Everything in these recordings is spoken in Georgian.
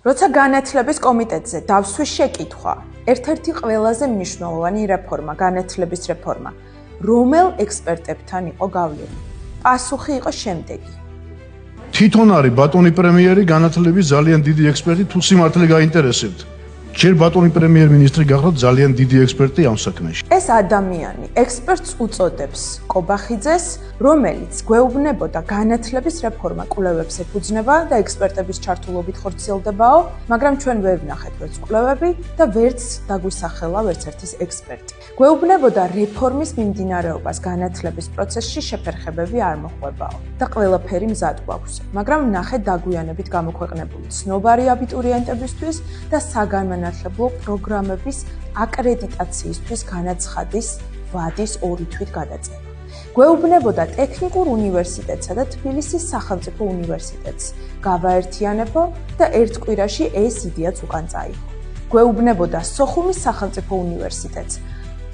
როცა განათლების კომიტეტზე დავსვი შეკითხვა, ერთ-ერთი ყველაზე მნიშვნელოვანი რეფორმა, განათლების რეფორმა, რომელ ექსპერტებთან იყო გავლილი? პასუხი იყო შემდეგი. თვითონ არის ბატონი პრემიერი განათლების ძალიან დიდი ექსპერტი, თუ სიმართლე გაინტერესებთ. ჯერ ბატონი პრემიერ-მინისტრი გახლავთ ძალიან დიდი ექსპერტი ამ საქმეში. ეს ადამიანი ექსპერტს უწოდებს კობახიძეს, რომელიც გვეუბნებოდა განათლების რეფორმა კვლევებს ეფუძნება და ექსპერტების ჩართულობით ხორციელდებაო, მაგრამ ჩვენ ვერ ვნახეთ ვერც კვლევები და ვერც დაგვისახელა ვერც ერთის ექსპერტი. გვეუბნებოდა რეფორმის მიმდინარეობას განათლების პროცესში შეფერხებები არ მოხვებაო და ყველაფერი მზად გვაქვს, მაგრამ ვნახეთ დაგვიანებით გამოქვეყნებული ცნობარი აბიტურიენტებისთვის და საგანმანათლებლო პროგრამების აკრედიტაციისთვის განაცხადის ვადის 2 თვით გადაწევა. გვეუბნებოდა ტექნიკურ უნივერსიტეტსა და თბილისის სახელმწიფო უნივერსიტეტს გავაერთიანებო და ერთ კვირაში ეს იდეაც უკან წაიღო. გვეუბნებოდა სოხუმის სახელმწიფო უნივერსიტეტს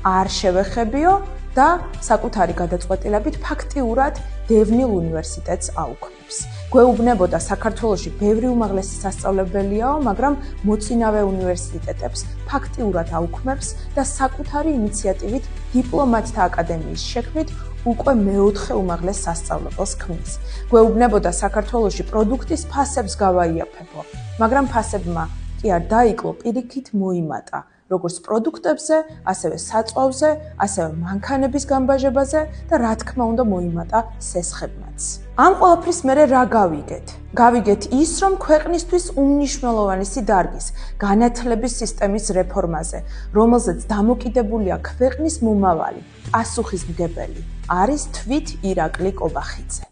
არ შევეხებიო და საკუთარი გადაწყვეტილებით ფაქტიურად დევნილ უნივერსიტეტს აუქმებს. გვეუბნებოდა საქართველოში ბევრი უმაღლესი სასწავლებელიაო, მაგრამ მოწინავე უნივერსიტეტებს ფაქტიურად აუქმებს და საკუთარი ინიციატივით დიპლომატთა აკადემიის შექმნით უკვე მეოთხე უმაღლეს სასწავლებელს ქმნის. გვეუბნებოდა საქართველოში პროდუქტის ფასებს გავაიაფებო, მაგრამ ფასებმა კი არ დაიკლო, პირიქით მოიმატა. როგორც პროდუქტებზე, ასევე საწვავზე, ასევე მანქანების გამბაჟებაზე და რა თქმა უნდა მოიმატა სესხებმაც. ამ ყველაფრის მერე რა გავიგეთ? გავიგეთ ის, რომ ქვეყნისთვის უმნიშვნელოვანესი დარგის განათლების სისტემის რეფორმაზე, რომელზეც დამოკიდებულია ქვეყნის მომავალი, პასუხისმგებელი არის თვით ირაკლი კობახიძე.